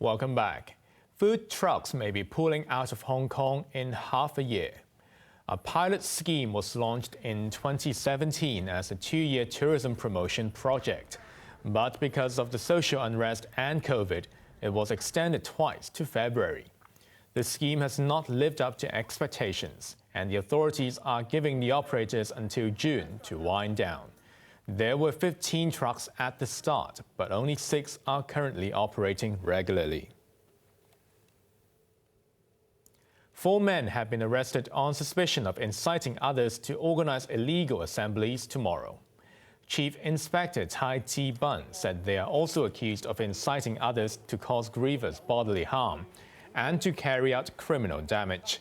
Welcome back. Food trucks may be pulling out of Hong Kong in half a year. A pilot scheme was launched in 2017 as a 2-year tourism promotion project. But because of the social unrest and COVID, it was extended twice to February. The scheme has not lived up to expectations, and the authorities are giving the operators until June to wind down. There were 15 trucks at the start, but only 6 are currently operating regularly. 4 men have been arrested on suspicion of inciting others to organize illegal assemblies tomorrow. Chief Inspector Tai Ti-bun said they are also accused of inciting others to cause grievous bodily harm and to carry out criminal damage.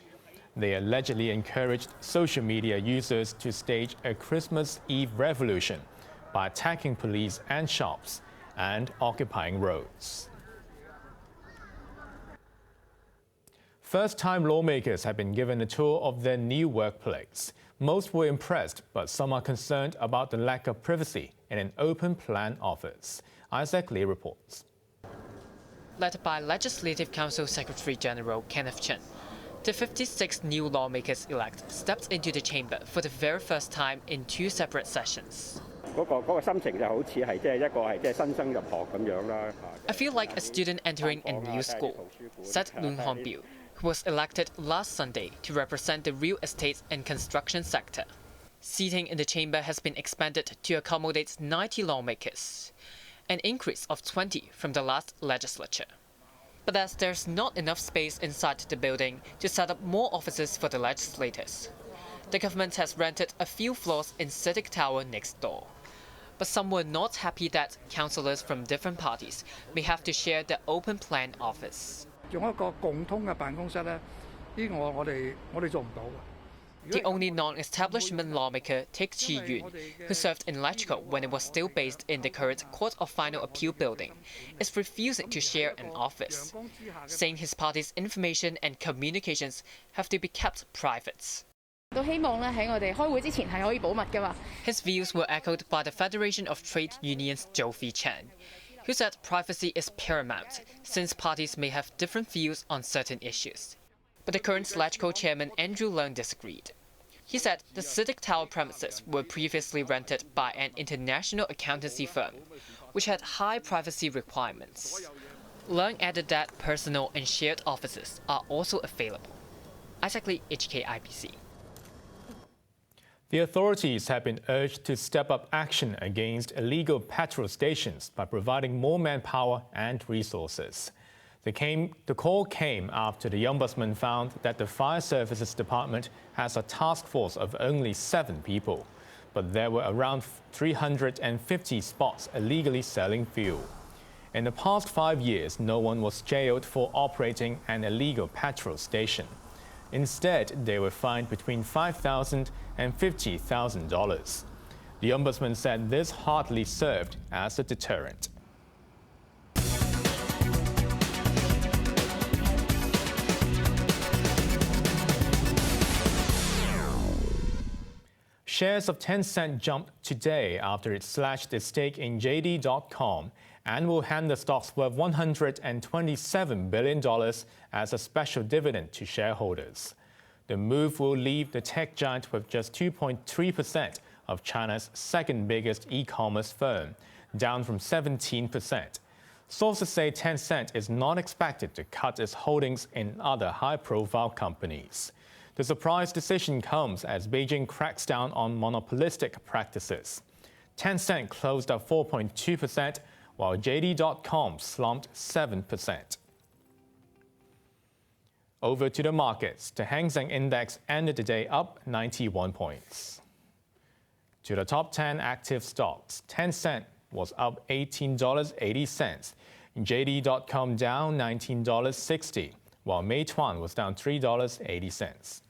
They allegedly encouraged social media users to stage a Christmas Eve revolution by attacking police and shops and occupying roads. First-time lawmakers have been given a tour of their new workplace. Most were impressed, but some are concerned about the lack of privacy in an open plan office. Isaac Lee reports. Led by Legislative Council Secretary General Kenneth Chen, the 56 new lawmakers-elect stepped into the chamber for the very first time in 2 separate sessions. I feel like a student entering a new school, said Loon Hongbiu, who was elected last Sunday to represent the real estate and construction sector. Seating in the chamber has been expanded to accommodate 90 lawmakers, an increase of 20 from the last legislature. But as there's not enough space inside the building to set up more offices for the legislators, the government has rented a few floors in Civic Tower next door. But some were not happy that councillors from different parties may have to share the open plan office. The only non-establishment lawmaker, Teck Chi-yun, who served in electrical when it was still based in the current Court of Final Appeal building, is refusing to share an office, saying his party's information and communications have to be kept private. His views were echoed by the Federation of Trade Unions' Zhou Fi-chan, who said privacy is paramount since parties may have different views on certain issues. But the current LegCo chairman Andrew Leung disagreed. He said the Civic Tower premises were previously rented by an international accountancy firm, which had high privacy requirements. Leung added that personal and shared offices are also available. Isaac Lee, HKIBC. The authorities have been urged to step up action against illegal petrol stations by providing more manpower and resources. The call came after the Ombudsman found that the Fire Services Department has a task force of only 7 people, but there were around 350 spots illegally selling fuel. In the past 5 years, no one was jailed for operating an illegal petrol station. Instead, they were fined between $5,000 and $50,000. The Ombudsman said this hardly served as a deterrent. Shares of Tencent jumped today after it slashed its stake in JD.com and will hand the stocks worth $127 billion as a special dividend to shareholders. The move will leave the tech giant with just 2.3% of China's second biggest e-commerce firm, down from 17%. Sources say Tencent is not expected to cut its holdings in other high-profile companies. The surprise decision comes as Beijing cracks down on monopolistic practices. Tencent closed up 4.2%, while JD.com slumped 7%. Over to the markets. The Hang Seng Index ended the day up 91 points. To the top 10 active stocks, Tencent was up $18.80, JD.com down $19.60, while Meituan was down $3.80.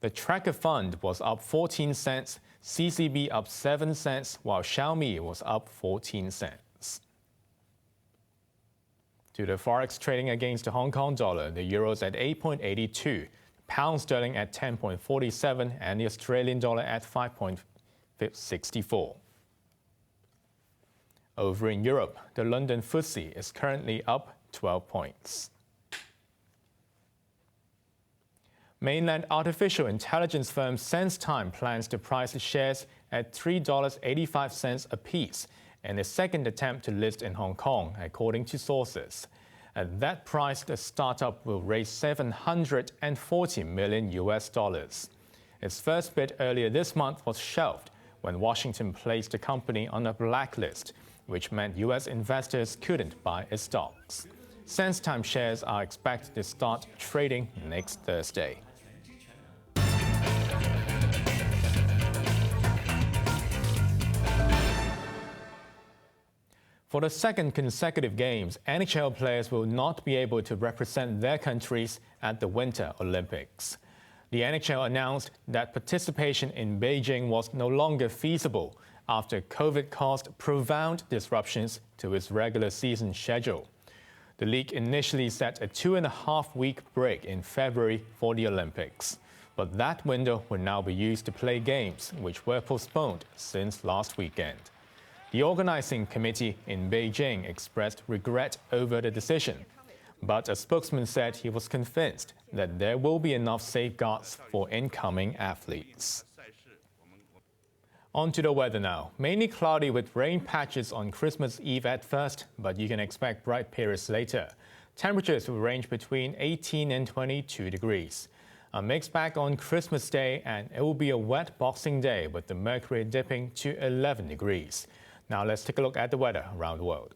The Tracker Fund was up 14 cents, CCB up 7 cents, while Xiaomi was up 14 cents. To the forex trading against the Hong Kong dollar, the euro's at 8.82, pound sterling at 10.47, and the Australian dollar at 5.64. Over in Europe, the London FTSE is currently up 12 points. Mainland artificial intelligence firm SenseTime plans to price the shares at $3.85 apiece in its second attempt to list in Hong Kong, according to sources. At that price, the startup will raise $740 million. Its first bid earlier this month was shelved when Washington placed the company on a blacklist, which meant U.S. investors couldn't buy its stocks. SenseTime shares are expected to start trading next Thursday. For the second consecutive games, NHL players will not be able to represent their countries at the Winter Olympics. The NHL announced that participation in Beijing was no longer feasible after COVID caused profound disruptions to its regular season schedule. The league initially set a 2.5-week break in February for the Olympics, but that window will now be used to play games which were postponed since last weekend. The organizing committee in Beijing expressed regret over the decision, but a spokesman said he was convinced that there will be enough safeguards for incoming athletes. On to the weather now. Mainly cloudy with rain patches on Christmas Eve at first, but you can expect bright periods later. Temperatures will range between 18 and 22 degrees. A mixed bag on Christmas Day, and it will be a wet Boxing Day with the mercury dipping to 11 degrees. Now let's take a look at the weather around the world.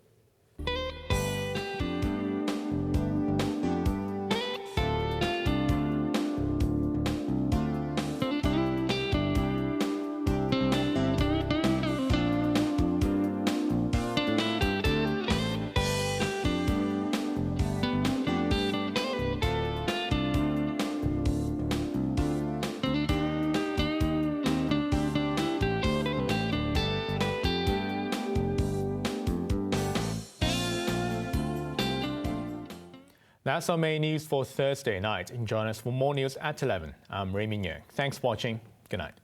That's our main news for Thursday night. Join us for more news at 11. I'm Raymond Yeung. Thanks for watching. Good night.